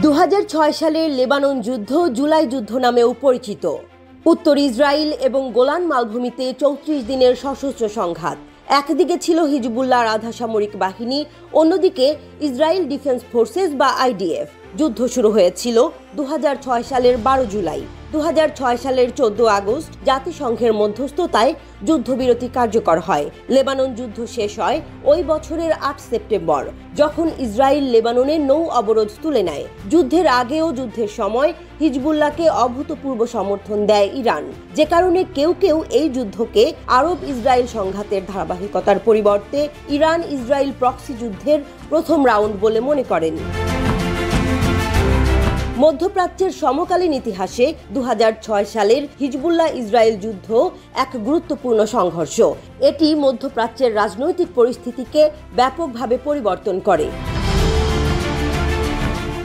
2006 সালের লেবানন যুদ্ধ জুলাই যুদ্ধ নামেও পরিচিত। উত্তর ইসরায়েল এবং গোলান মালভূমিতে 34 দিনের সশস্ত্র সংঘাত। একদিকে ছিল হিজবুল্লাহর আধা সামরিক বাহিনী, অন্যদিকে ইসরায়েল ডিফেন্স ফোর্সেস বা আইডিএফ। যুদ্ধ শুরু হয়েছিল 2006 সালের 12 জুলাই। 2006 সালের 14 আগস্ট জাতিসংঘের মধ্যস্থতায় যুদ্ধবিরতি কার্যকর হয়। লেবানন যুদ্ধ শেষ হয় ওই বছরের 8 সেপ্টেম্বর, যখন ইসরায়েল লেবাননের নৌ অবরোধ তুলে নেয়। যুদ্ধের আগে ও যুদ্ধের সময় হিজবুল্লাহকে অভূতপূর্ব সমর্থন দেয় ইরান, যে কারণে কেউ কেউ এই যুদ্ধকে আরব ইসরায়েল সংঘাতের ধারাবাহিকতার পরিবর্তে ইরান ইসরায়েল প্রক্সি যুদ্ধের প্রথম রাউন্ড বলে মনে করেন। মধ্যপ্রাচ্যের সমকালীন ইতিহাসে 2006 সালের হিজবুল্লাহ ইসরায়েল যুদ্ধ এক গুরুত্বপূর্ণ সংঘর্ষ। এটি মধ্যপ্রাচ্যের রাজনৈতিক পরিস্থিতিকে ব্যাপকভাবে পরিবর্তন করে।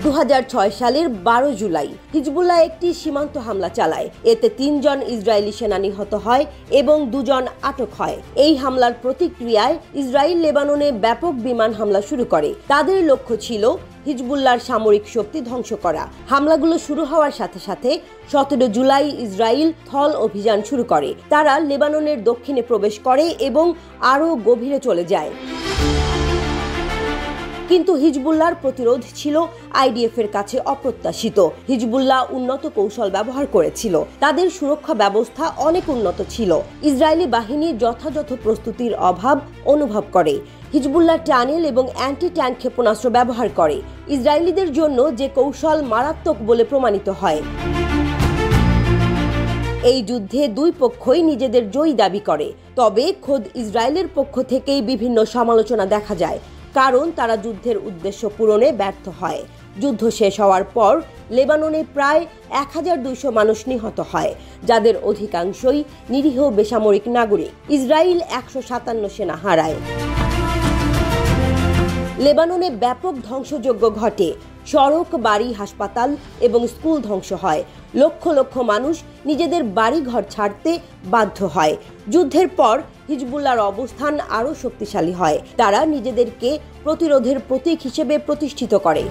2006 সালের 12 জুলাই হিজবুল্লাহ একটি সীমান্ত হামলা চালায়। এতে 3 জন ইসরায়েলি সেনা নিহত হয় এবং 2 জন আটক হয়। এই হামলার প্রতিক্রিয়ায় ইসরায়েল লেবাননে ব্যাপক বিমান হামলা শুরু করে। তাদের লক্ষ্য ছিল হিজবুল্লাহর সামরিক শক্তি ধ্বংস করা। হামলাগুলো শুরু হওয়ার সাথে সাথে 17 জুলাই ইসরায়েল স্থল অভিযান শুরু করে। তারা লেবাননের দক্ষিণে প্রবেশ করে এবং আরও গভীরে চলে যায়। কিন্তু হিজবুল্লাহর প্রতিরোধ ছিল আইডিএফ এর কাছে অপ্রত্যাশিত। হিজবুল্লাহ উন্নত কৌশল ব্যবহার করেছিল। তাদের সুরক্ষা ব্যবস্থা অনেক উন্নত ছিল। ইসরায়েলি বাহিনী যথাযথ প্রস্তুতির অভাব অনুভব করে। হিজবুল্লাহ টানেল এবং অ্যান্টি ট্যাঙ্ক ক্ষেপণাস্ত্র ব্যবহার করে। ইসরায়েলিদের জন্য যে কৌশল মারাত্মক বলে প্রমাণিত হয়। এই যুদ্ধে দুই পক্ষই নিজেদের জয়ী দাবি করে, তবে খোদ ইসরায়েলের পক্ষ থেকেই বিভিন্ন সমালোচনা দেখা যায়, কারণ তারা যুদ্ধের উদ্দেশ্য পূরণে ব্যর্থ হয়। যুদ্ধ শেষ হওয়ার পর লেবাননে প্রায় 1200 মানুষ নিহত হয়, যাদের অধিকাংশই নিরীহ বেসামরিক নাগরিক। ইসরায়েল 157 সেনা হারায়। লেবাননে ব্যাপক ধ্বংসযজ্ঞ ঘটে। সড়ক, বাড়ি, হাসপাতাল এবং স্কুল ধ্বংস হয়। লক্ষ লক্ষ মানুষ নিজেদের বাড়িঘর ছাড়তে বাধ্য হয়। যুদ্ধের পর হিজবুল্লাহর অবস্থান আরও শক্তিশালী হয়। তারা নিজেদেরকে প্রতিরোধের প্রতীক হিসেবে প্রতিষ্ঠিত করে।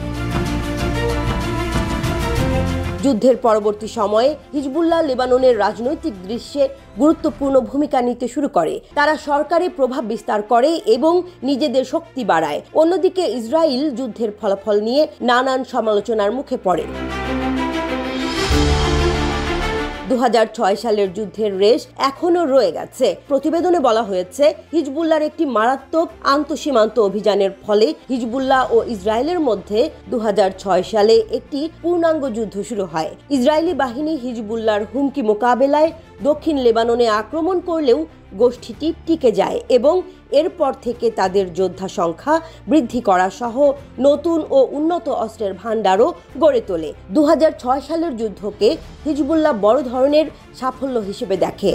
যুদ্ধের পরবর্তী সময়ে হিজবুল্লাহ লেবাননের রাজনৈতিক দৃশ্যে গুরুত্বপূর্ণ ভূমিকা নিতে শুরু করে। তারা সরকারে প্রভাব বিস্তার করে এবং নিজেদের শক্তি বাড়ায়। অন্যদিকে ইসরায়েল যুদ্ধের ফলাফল নিয়ে নানান সমালোচনার মুখে পড়ে। 2006 সালের যুদ্ধের রেশ এখনও রয়ে গেছে। প্রতিবেদনে বলা হয়েছে, হিজবুল্লাহর একটি মারাত্মক আন্তঃসীমান্ত অভিযানের ফলে হিজবুল্লাহ ও ইসরায়েলের মধ্যে 2006 সালে একটি পূর্ণাঙ্গ যুদ্ধ শুরু হয়। ইসরায়েলি বাহিনী হিজবুল্লাহর হুমকি মোকাবেলায় দক্ষিণ লেবাননে আক্রমণ করলেও গোষ্ঠীটি টিকে যায় এবং এরপর থেকে তাদের যোদ্ধা সংখ্যা বৃদ্ধি করা সহ নতুন ও উন্নত অস্ত্রের ভাণ্ডারও গড়ে তোলে। 2006 সালের যুদ্ধকে হিজবুল্লাহ বড় ধরনের সাফল্য হিসেবে দেখে।